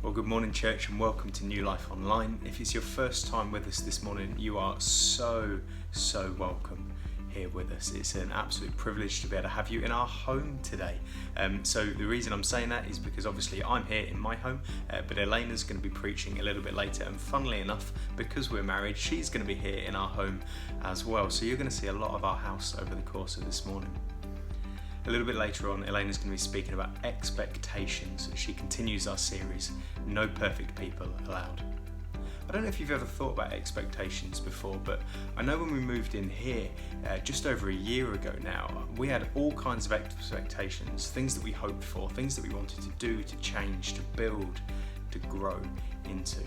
Well, good morning, church, and welcome to New Life Online. If it's your first time with us this morning, you are so welcome here with us. It's an absolute privilege to be able to have you in our home today. So the reason I'm saying that is because obviously I'm here in my home, but Elaina's going to be preaching a little bit later, and funnily enough, because we're married, she's going to be here in our home as well. So you're going to see a lot of our house over the course of this morning. A little bit later on, Elaina's going to be speaking about expectations as she continues our series, No Perfect People Allowed. I don't know if you've ever thought about expectations before, but I know when we moved in here just over a year ago now, we had all kinds of expectations, things that we hoped for, things that we wanted to do, to change, to build, to grow into.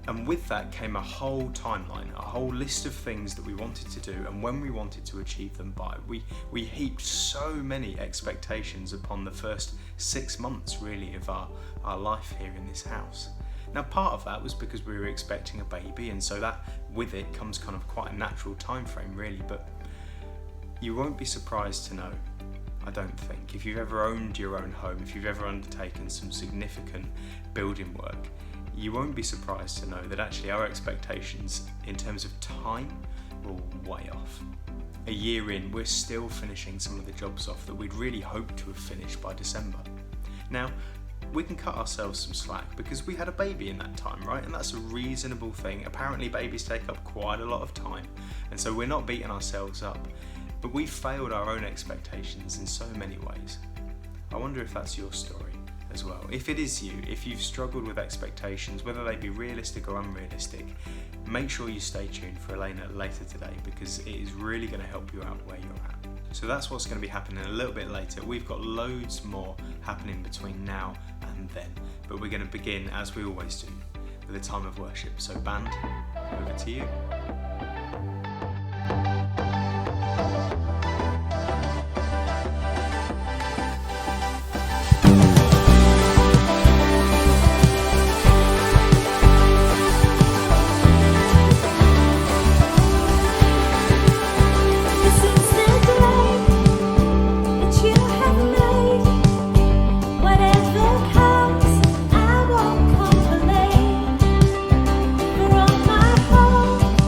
And with that came a whole timeline, a whole list of things that we wanted to do and when we wanted to achieve them by. We heaped so many expectations upon the first 6 months really of our life here in this house. Now part of that was because we were expecting a baby, and so that with it comes kind of quite a natural time frame really, but you won't be surprised to know, I don't think, if you've ever owned your own home, if you've ever undertaken some significant building work, you won't be surprised to know that actually our expectations in terms of time were way off. A year in, we're still finishing some of the jobs off that we'd really hoped to have finished by December. Now, we can cut ourselves some slack because we had a baby in that time, right? And that's a reasonable thing. Apparently babies take up quite a lot of time, and so we're not beating ourselves up. But we failed our own expectations in so many ways. I wonder if that's your story as well. If it is you, if you've struggled with expectations, whether they be realistic or unrealistic, make sure you stay tuned for Elaina later today, because it is really going to help you out where you're at. So that's what's going to be happening a little bit later. We've got loads more happening between now and then, but we're going to begin, as we always do, with a time of worship. So band, over to you. For all my hope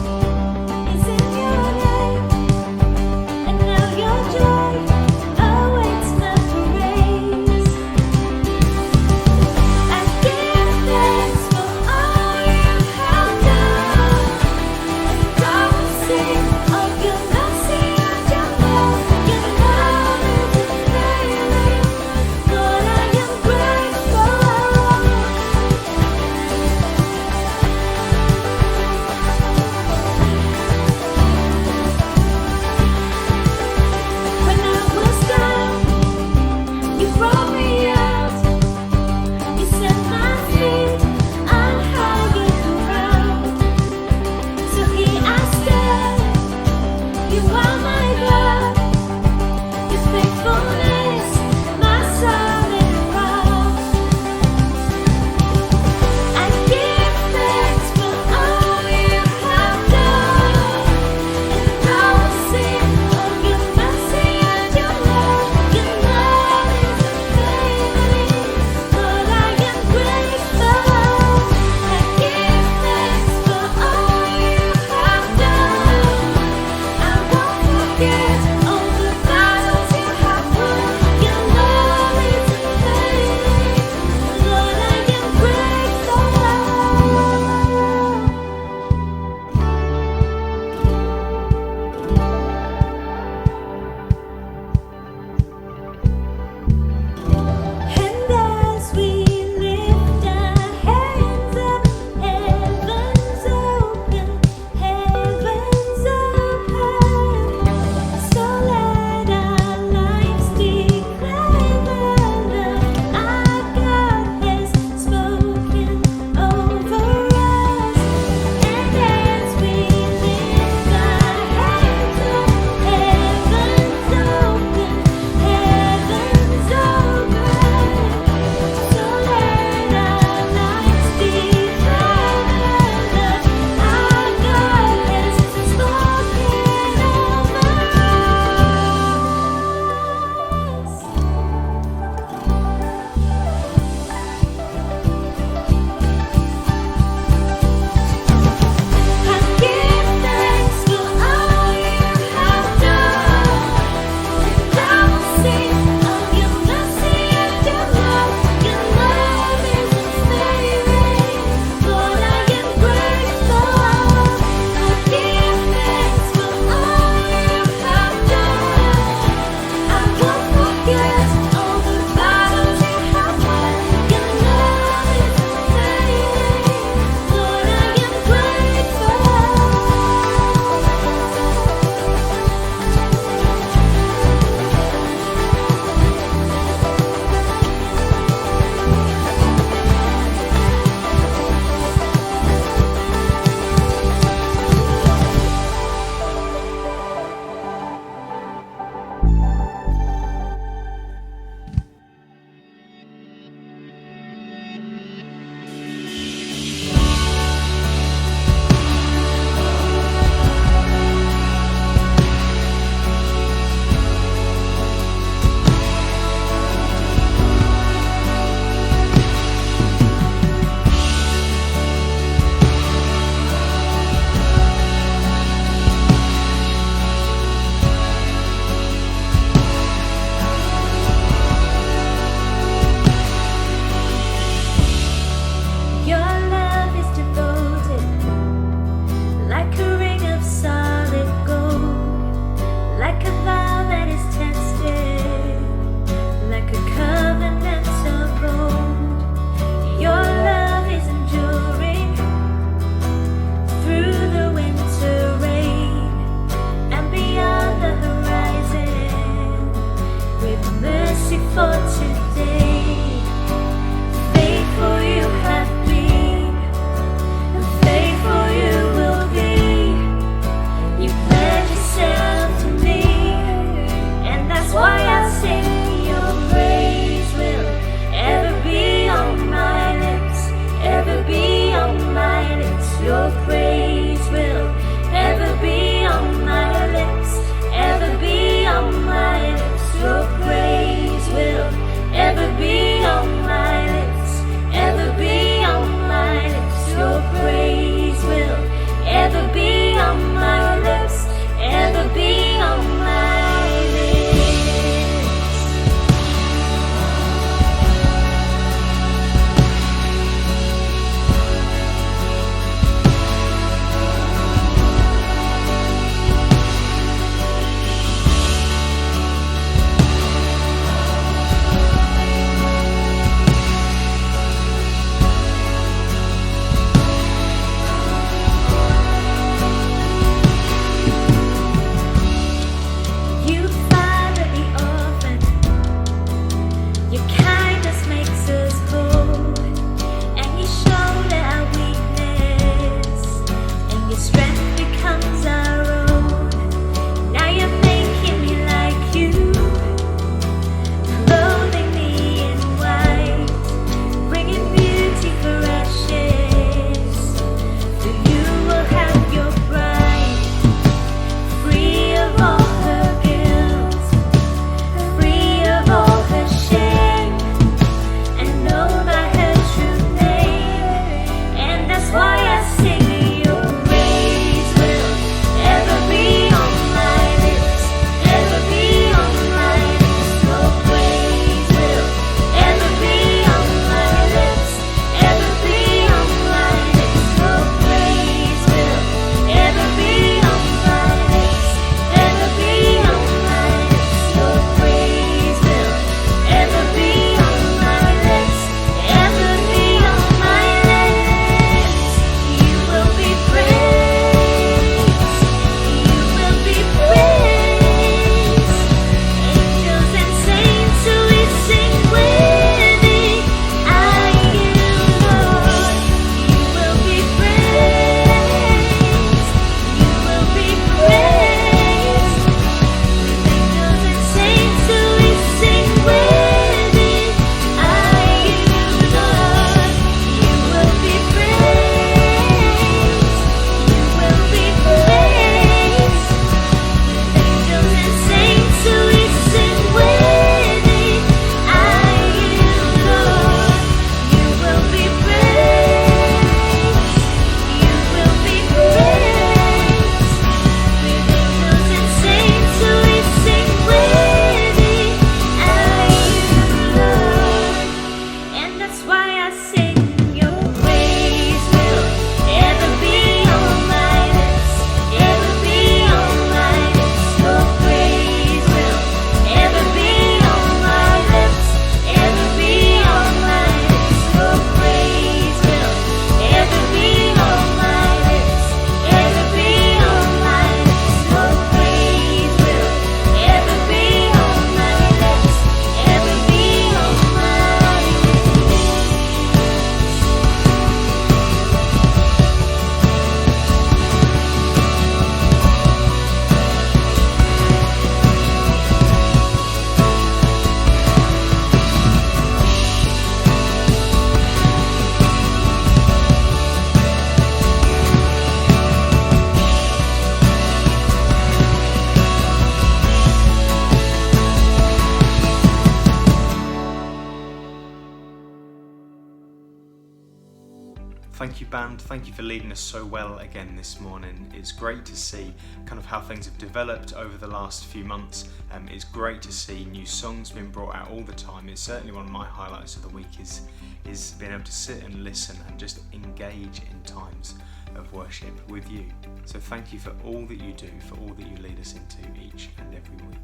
Thank you, band. Thank you for leading us so well again this morning. It's great to see kind of how things have developed over the last few months. It's great to see new songs being brought out all the time. It's certainly one of my highlights of the week is being able to sit and listen and just engage in times of worship with you. So thank you for all that you do, for all that you lead us into each and every week.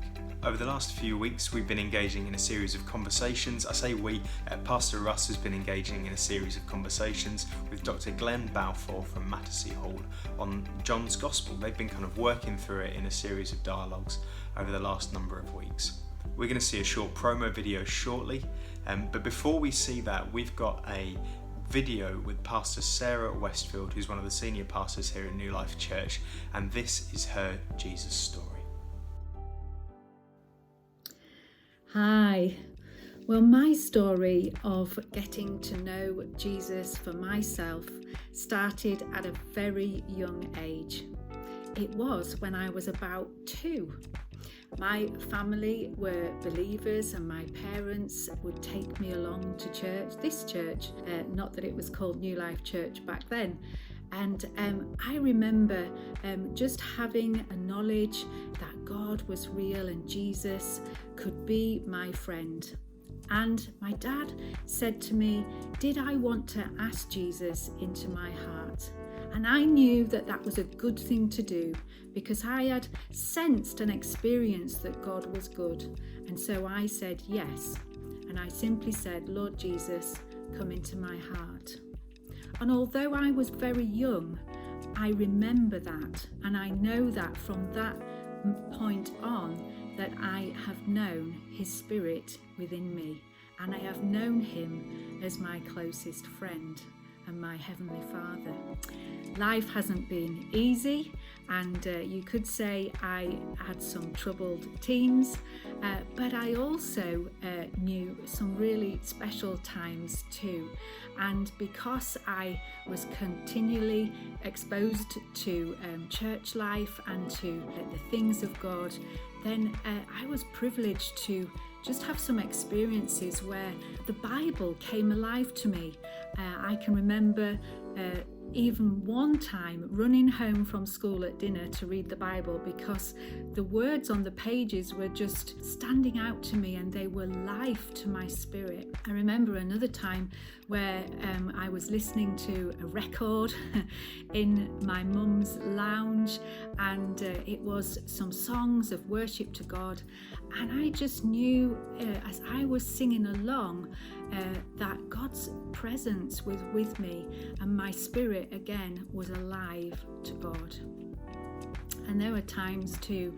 Over the last few weeks, we've been engaging in a series of conversations. I say we, Pastor Russ has been engaging in a series of conversations with Dr. Glenn Balfour from Mattersey Hall on John's Gospel. They've been kind of working through it in a series of dialogues over the last number of weeks. We're going to see a short promo video shortly, but before we see that, we've got a video with Pastor Sarah Westfield, who's one of the senior pastors here at New Life Church, and this is her Jesus story. Hi. Well, my story of getting to know Jesus for myself started at a very young age. It was when I was about 2. My family were believers and my parents would take me along to church, this church, not that it was called New Life Church back then. And I remember just having a knowledge that God was real and Jesus could be my friend. And my dad said to me, did I want to ask Jesus into my heart? And I knew that that was a good thing to do because I had sensed and experienced that God was good. And so I said yes. And I simply said, Lord Jesus, come into my heart. And although I was very young, I remember that. And I know that from that point on, that I have known his spirit within me. And I have known him as my closest friend and my Heavenly Father. Life hasn't been easy, and you could say I had some troubled teens, but I also knew some really special times too. And because I was continually exposed to church life and to the things of God, then I was privileged to just have some experiences where the Bible came alive to me. I can remember even one time running home from school at dinner to read the Bible because the words on the pages were just standing out to me and they were life to my spirit. I remember another time where I was listening to a record in my mum's lounge, and it was some songs of worship to God, and I just knew as I was singing along that God's presence was with me and my spirit again was alive to God. And there were times too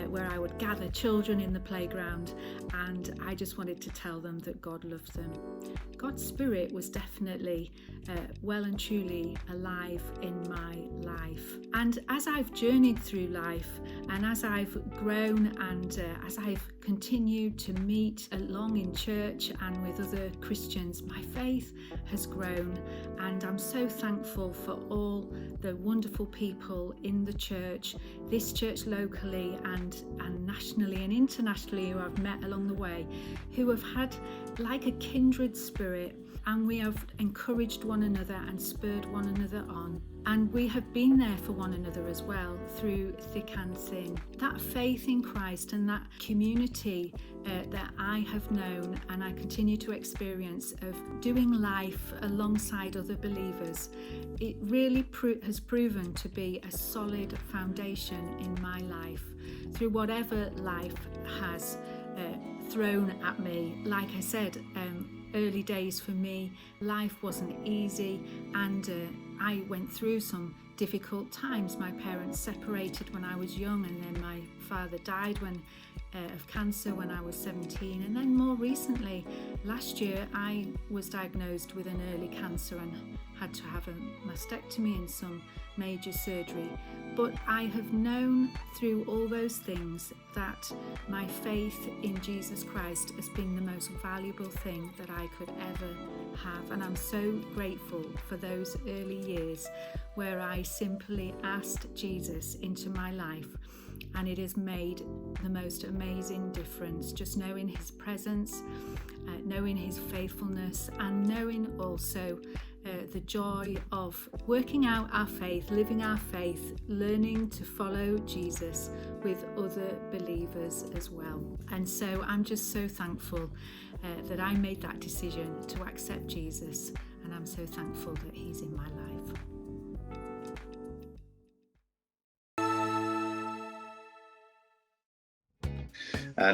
where I would gather children in the playground and I just wanted to tell them that God loved them. God's spirit was definitely well and truly alive in my life. And as I've journeyed through life and as I've grown and as I've continued to meet along in church and with other Christians, my faith has grown, and I'm so thankful for all the wonderful people in the church, this church locally and nationally and internationally, who I've met along the way, who have had like a kindred spirit, and we have encouraged one another and spurred one another on. And we have been there for one another as well through thick and thin. That faith in Christ and that community that I have known and I continue to experience of doing life alongside other believers, it really has proven to be a solid foundation in my life through whatever life has thrown at me. Like I said, early days for me, life wasn't easy, and I went through some difficult times. My parents separated when I was young, and then my father died of cancer when I was 17, and then more recently, last year, I was diagnosed with an early cancer and had to have a mastectomy and some major surgery. But I have known through all those things that my faith in Jesus Christ has been the most valuable thing that I could ever have, and I'm so grateful for those early years where I simply asked Jesus into my life and it has made the most amazing difference, just knowing his presence, knowing his faithfulness, and knowing also the joy of working out our faith, living our faith, learning to follow Jesus with other believers as well. And so I'm just so thankful that I made that decision to accept Jesus, and I'm so thankful that he's in my life.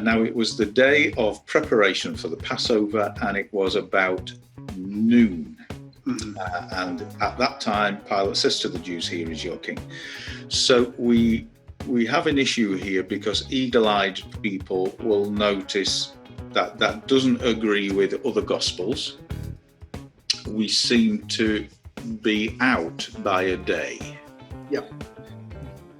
Now, it was the day of preparation for the Passover, and it was about noon. And at that time, Pilate says to the Jews, "Here is your king." So we have an issue here, because eagle-eyed people will notice that that doesn't agree with other Gospels. We seem to be out by a day. Yeah.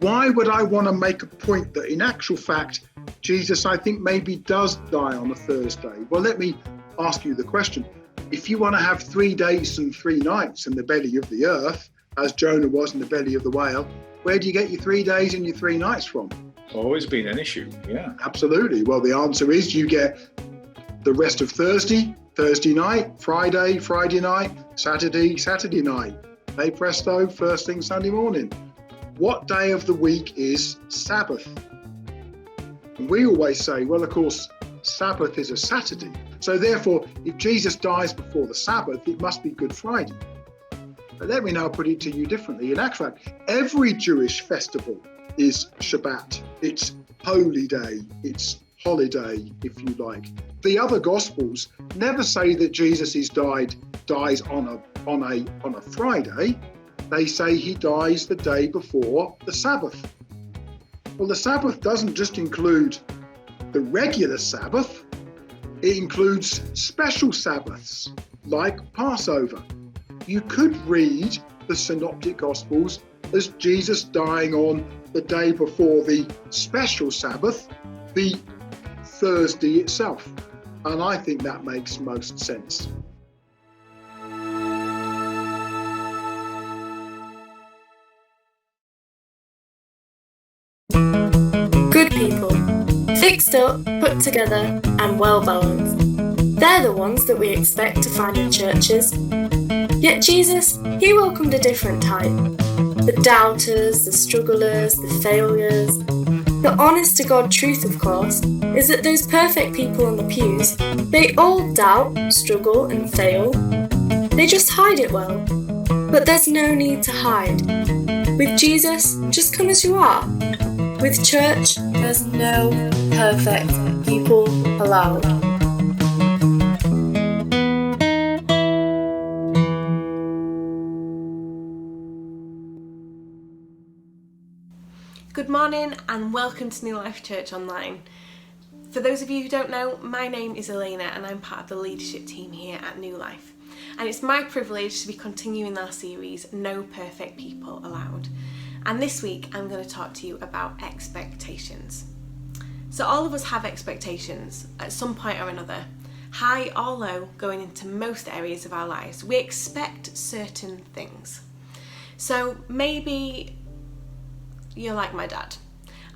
Why would I want to make a point that in actual fact, Jesus, I think, maybe does die on a Thursday? Well, let me ask you the question. If you want to have 3 days and 3 nights in the belly of the earth, as Jonah was in the belly of the whale, where do you get your 3 days and your 3 nights from? Always been an issue, yeah. Absolutely. Well, the answer is you get the rest of Thursday night, Friday night, Saturday night. Hey presto, first thing Sunday morning. What day of the week is Sabbath? And we always say, well, of course, Sabbath is a Saturday. So therefore, if Jesus dies before the Sabbath, it must be Good Friday. But let me now put it to you differently. In actual fact, every Jewish festival is Shabbat. It's holy day. It's holiday, if you like. The other Gospels never say that Jesus dies on a Friday. They say he dies the day before the Sabbath. Well, the Sabbath doesn't just include the regular Sabbath. It includes special Sabbaths, like Passover. You could read the Synoptic Gospels as Jesus dying on the day before the special Sabbath, the Thursday itself. And I think that makes most sense. Good people, fixed up, put together, and well balanced. They're the ones that we expect to find in churches. Yet Jesus, he welcomed a different type. The doubters, the strugglers, the failures. The honest to God truth, of course, is that those perfect people in the pews, they all doubt, struggle, and fail. They just hide it well. But there's no need to hide. With Jesus, just come as you are. With church, there's no perfect people allowed. Good morning and welcome to New Life Church Online. For those of you who don't know, my name is Elaina and I'm part of the leadership team here at New Life. And it's my privilege to be continuing our series, No Perfect People Allowed. And this week I'm going to talk to you about expectations. So all of us have expectations at some point or another, high or low, going into most areas of our lives. We expect certain things. So maybe you're like my dad,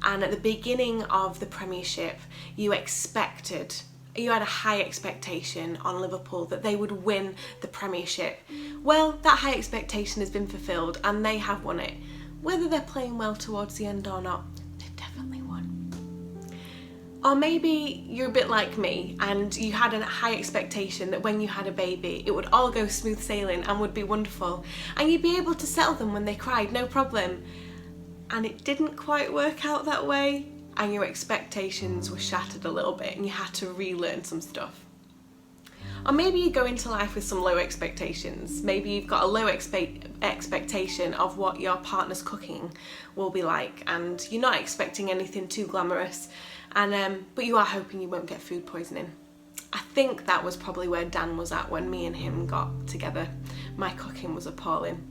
and at the beginning of the Premiership you had a high expectation on Liverpool that they would win the Premiership. Well, that high expectation has been fulfilled and they have won it. Whether they're playing well towards the end or not, they've definitely won. Or maybe you're a bit like me and you had a high expectation that when you had a baby it would all go smooth sailing and would be wonderful and you'd be able to settle them when they cried, no problem. And it didn't quite work out that way and your expectations were shattered a little bit and you had to relearn some stuff. Or maybe you go into life with some low expectations. Maybe you've got a low expectation of what your partner's cooking will be like and you're not expecting anything too glamorous, but you are hoping you won't get food poisoning. I think that was probably where Dan was at when me and him got together. My cooking was appalling.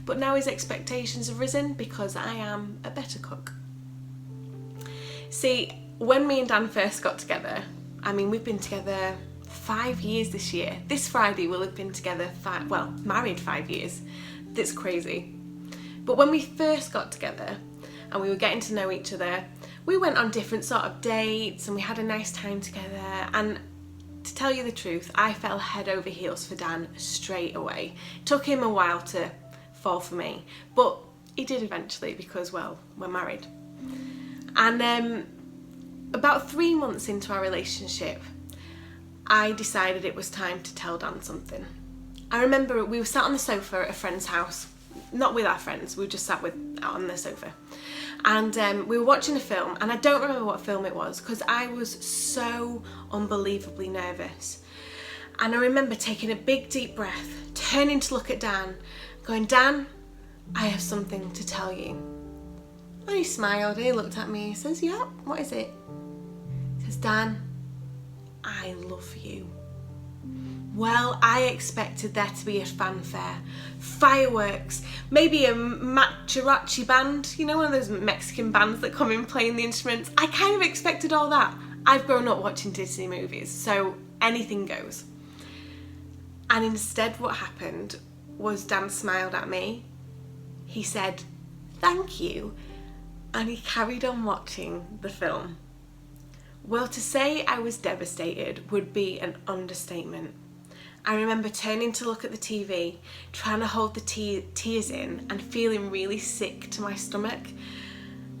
But now his expectations have risen because I am a better cook. See, when me and Dan first got together, we've been together 5 years this year. This Friday we'll have been together married 5 years. That's crazy. But when we first got together and we were getting to know each other, we went on different sort of dates and we had a nice time together, and to tell you the truth, I fell head over heels for Dan straight away. It took him a while to fall for me, but he did eventually because, well, we're married. And about 3 months into our relationship, I decided it was time to tell Dan something. I remember we were sat on the sofa at a friend's house, not with our friends, we were just sat out on the sofa. And we were watching a film, and I don't remember what film it was because I was so unbelievably nervous. And I remember taking a big deep breath, turning to look at Dan, going, Dan, I have something to tell you. And he smiled and he looked at me, he says, yeah, what is it? He says, Dan, I love you. Well, I expected there to be a fanfare, fireworks, maybe a mariachi band, you know, one of those Mexican bands that come in playing the instruments. I kind of expected all that. I've grown up watching Disney movies, so anything goes. And instead what happened was Dan smiled at me. He said, thank you. And he carried on watching the film. Well, to say I was devastated would be an understatement. I remember turning to look at the TV, trying to hold the tears in and feeling really sick to my stomach.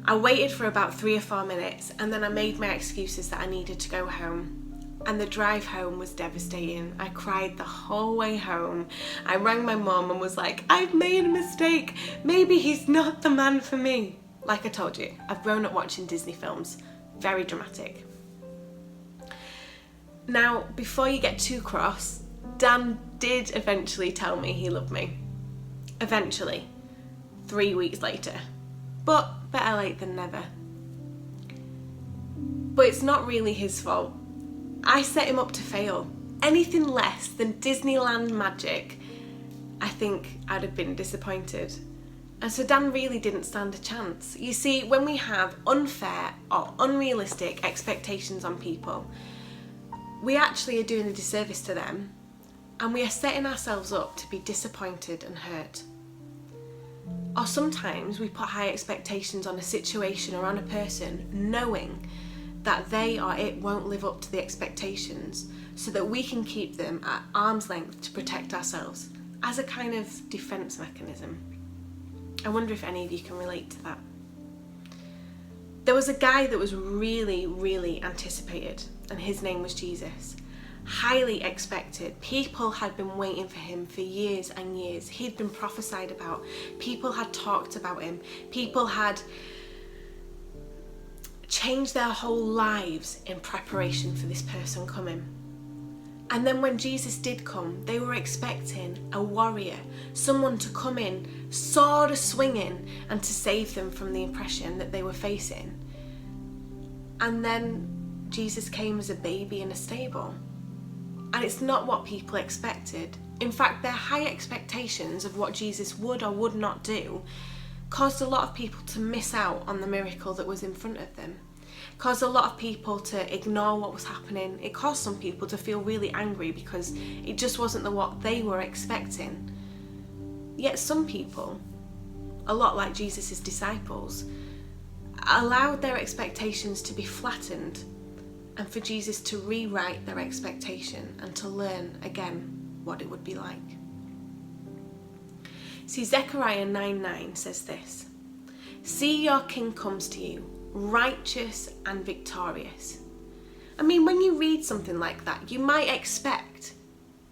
I waited for about 3 or 4 minutes and then I made my excuses that I needed to go home. And the drive home was devastating. I cried the whole way home. I rang my mum and was like, I've made a mistake. Maybe he's not the man for me. Like I told you, I've grown up watching Disney films. Very dramatic. Now, before you get too cross, Dan did eventually tell me he loved me. Eventually. 3 weeks later. But better late than never. But it's not really his fault. I set him up to fail. Anything less than Disneyland magic, I think I'd have been disappointed. And so Dan really didn't stand a chance. You see, when we have unfair or unrealistic expectations on people, we actually are doing a disservice to them, and we are setting ourselves up to be disappointed and hurt. Or sometimes we put high expectations on a situation or on a person, knowing that they or it won't live up to the expectations, so that we can keep them at arm's length to protect ourselves, as a kind of defence mechanism. I wonder if any of you can relate to that. There was a guy that was really, really anticipated, and his name was Jesus. Highly expected. People had been waiting for him for years and years. He'd been prophesied about. People had talked about him. People had changed their whole lives in preparation for this person coming. And then when Jesus did come, they were expecting a warrior, someone to come in, sword swinging, and to save them from the oppression that they were facing. And then Jesus came as a baby in a stable. And it's not what people expected. In fact, their high expectations of what Jesus would or would not do caused a lot of people to miss out on the miracle that was in front of them. Caused a lot of people to ignore what was happening. It caused some people to feel really angry because it just wasn't what they were expecting. Yet some people, a lot like Jesus' disciples, allowed their expectations to be flattened and for Jesus to rewrite their expectation and to learn again what it would be like. See, Zechariah 9:9 says this: "See, your king comes to you, righteous and victorious." I mean, when you read something like that, you might expect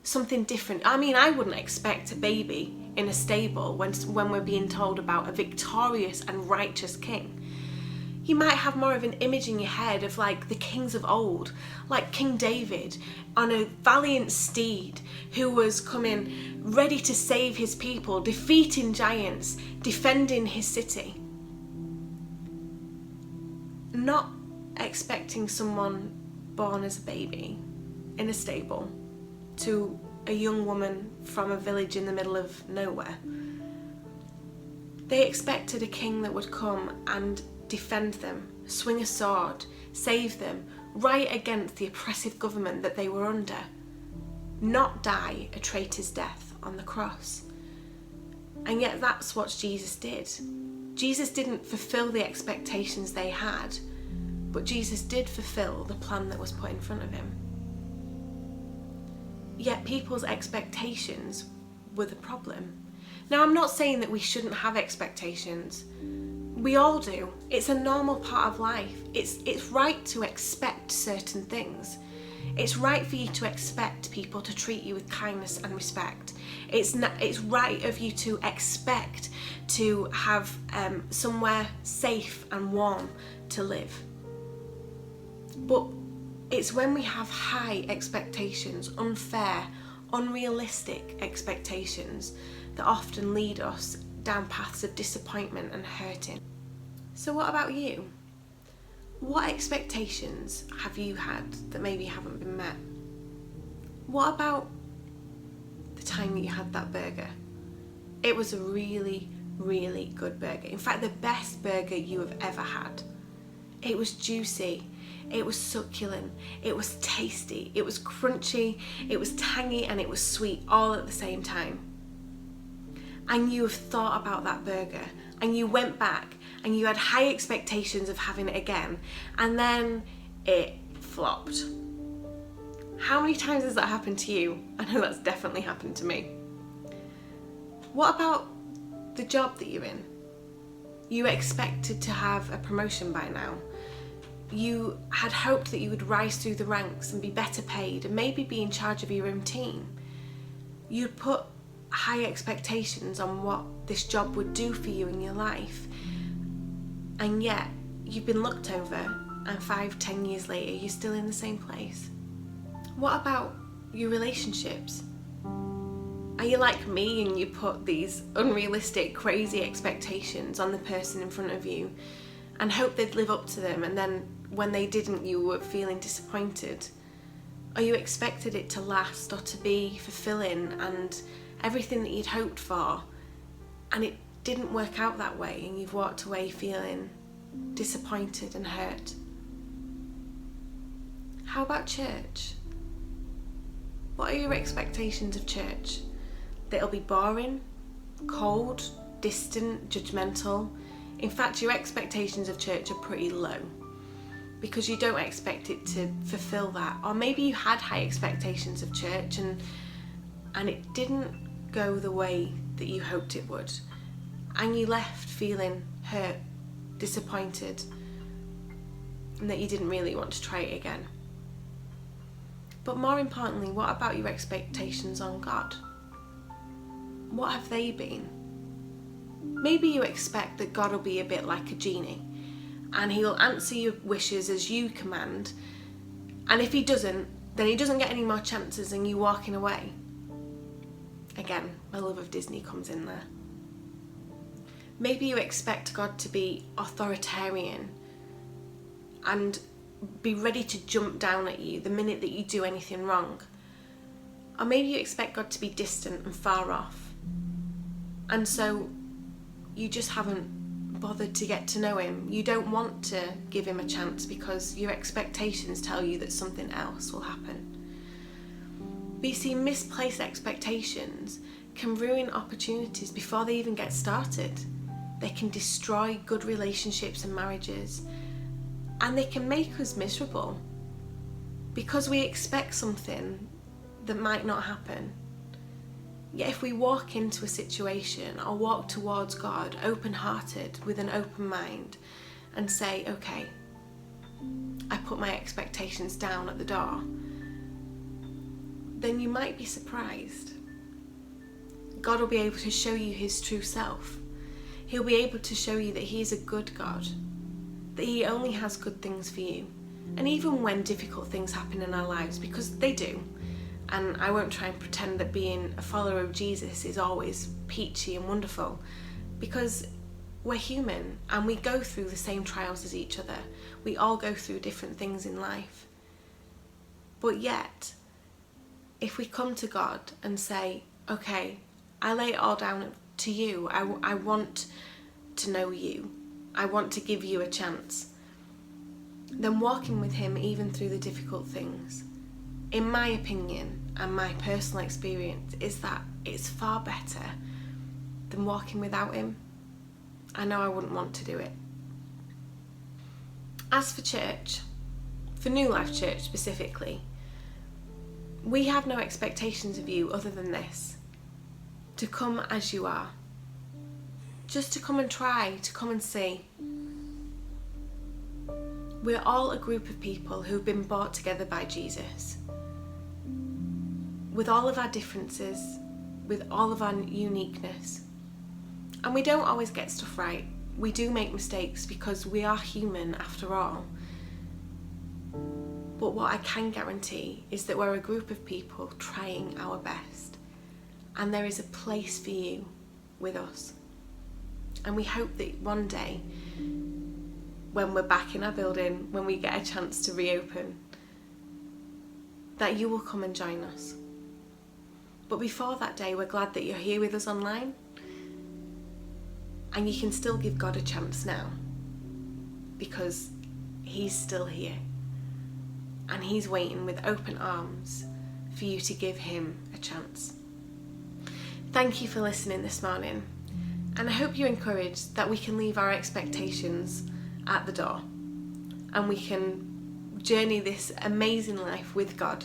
something different. I mean, I wouldn't expect a baby in a stable when we're being told about a victorious and righteous king. You might have more of an image in your head of like the kings of old, like King David on a valiant steed who was coming ready to save his people, defeating giants, defending his city. Not expecting someone born as a baby in a stable to a young woman from a village in the middle of nowhere. They expected a king that would come and defend them, swing a sword, save them, right against the oppressive government that they were under, not die a traitor's death on the cross. And yet that's what Jesus did. Jesus didn't fulfill the expectations they had, but Jesus did fulfill the plan that was put in front of him. Yet people's expectations were the problem. Now, I'm not saying that we shouldn't have expectations. We all do. It's a normal part of life. It's right to expect certain things. It's right for you to expect people to treat you with kindness and respect. It's right of you to expect to have somewhere safe and warm to live. But it's when we have high expectations, unfair, unrealistic expectations, that often lead us down paths of disappointment and hurting. So what about you? What expectations have you had that maybe haven't been met? What about the time that you had that burger? It was a really, really good burger. In fact, the best burger you have ever had. It was juicy, it was succulent, it was tasty, it was crunchy, it was tangy, and it was sweet all at the same time. And you have thought about that burger, and you went back and you had high expectations of having it again, and then it flopped. How many times has that happened to you? I know that's definitely happened to me. What about the job that you're in? You expected to have a promotion by now. You had hoped that you would rise through the ranks and be better paid and maybe be in charge of your own team. You'd put high expectations on what this job would do for you in your life, and yet you've been looked over, and 5-10 years later you're still in the same place. What about your relationships? Are you like me and you put these unrealistic, crazy expectations on the person in front of you and hope they'd live up to them, and then when they didn't you were feeling disappointed? Or you expected it to last or to be fulfilling and everything that you'd hoped for, and it didn't work out that way, and you've walked away feeling disappointed and hurt? How about church? What are your expectations of church? That it'll be boring, cold, distant, judgmental. In fact, your expectations of church are pretty low because you don't expect it to fulfill that. Or maybe you had high expectations of church and it didn't go the way that you hoped it would, and you left feeling hurt, disappointed, and that you didn't really want to try it again. But more importantly, what about your expectations on God? What have they been? Maybe you expect that God will be a bit like a genie and he'll answer your wishes as you command, and if he doesn't, then he doesn't get any more chances and you walking away. Again, my love of Disney comes in there. Maybe you expect God to be authoritarian and be ready to jump down at you the minute that you do anything wrong. Or maybe you expect God to be distant and far off, and so you just haven't bothered to get to know him. You don't want to give him a chance because your expectations tell you that something else will happen. But you see, misplaced expectations can ruin opportunities before they even get started. They can destroy good relationships and marriages, and they can make us miserable because we expect something that might not happen. Yet if we walk into a situation or walk towards God open-hearted with an open mind and say, okay, I put my expectations down at the door, then you might be surprised. God will be able to show you his true self. He'll be able to show you that he is a good God, that he only has good things for you. And even when difficult things happen in our lives, because they do, and I won't try and pretend that being a follower of Jesus is always peachy and wonderful, because we're human and we go through the same trials as each other. We all go through different things in life. But yet, if we come to God and say, okay, I lay it all down to you, I want to know you, I want to give you a chance, then walking with him even through the difficult things, in my opinion and my personal experience, is that it's far better than walking without him. I know I wouldn't want to do it. As for church, for New Life Church specifically, we have no expectations of you other than this: to come as you are. Just to come and try, to come and see. We're all a group of people who've been brought together by Jesus. With all of our differences, with all of our uniqueness. And we don't always get stuff right. We do make mistakes because we are human after all. But what I can guarantee is that we're a group of people trying our best. And there is a place for you with us. And we hope that one day, when we're back in our building, when we get a chance to reopen, that you will come and join us. But before that day, we're glad that you're here with us online. And you can still give God a chance now, because He's still here. And He's waiting with open arms for you to give Him a chance. Thank you for listening this morning. And I hope you're encouraged that we can leave our expectations at the door. And we can journey this amazing life with God.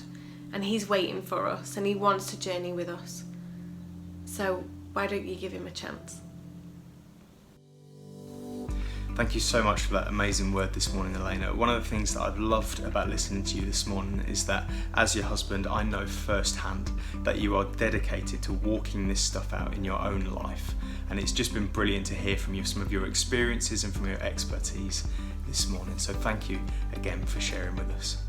And He's waiting for us, and He wants to journey with us. So why don't you give Him a chance? Thank you so much for that amazing word this morning, Elaina. One of the things that I've loved about listening to you this morning is that as your husband, I know firsthand that you are dedicated to walking this stuff out in your own life. And it's just been brilliant to hear from you some of your experiences and from your expertise this morning. So thank you again for sharing with us.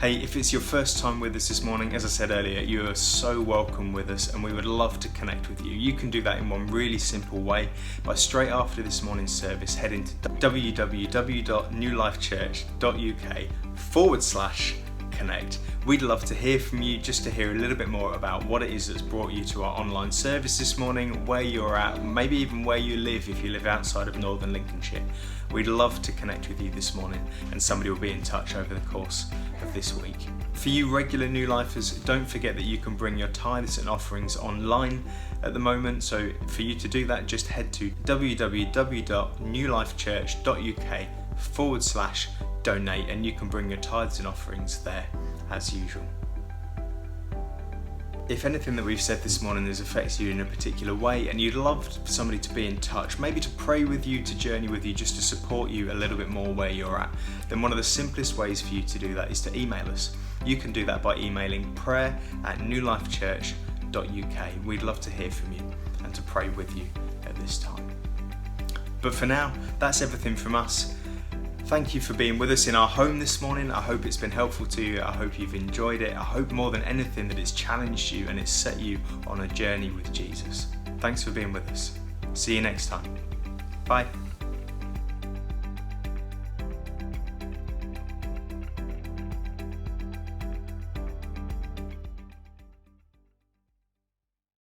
Hey, if it's your first time with us this morning, as I said earlier, you are so welcome with us and we would love to connect with you. You can do that in one really simple way by straight after this morning's service heading to www.newlifechurch.uk/connect. We'd love to hear from you, just to hear a little bit more about what it is that's brought you to our online service this morning, where you're at, maybe even where you live if you live outside of Northern Lincolnshire. We'd love to connect with you this morning, and somebody will be in touch over the course of this week. For you regular New Lifers, don't forget that you can bring your tithes and offerings online at the moment. So for you to do that, just head to www.newlifechurch.uk/donate and you can bring your tithes and offerings there as usual. If anything that we've said this morning has affected you in a particular way and you'd love somebody to be in touch, maybe to pray with you, to journey with you, just to support you a little bit more where you're at, then one of the simplest ways for you to do that is to email us. You can do that by emailing prayer@newlifechurch.uk. We'd love to hear from you and to pray with you at this time. But for now, that's everything from us. Thank you for being with us in our home this morning. I hope it's been helpful to you. I hope you've enjoyed it. I hope more than anything that it's challenged you and it's set you on a journey with Jesus. Thanks for being with us. See you next time. Bye.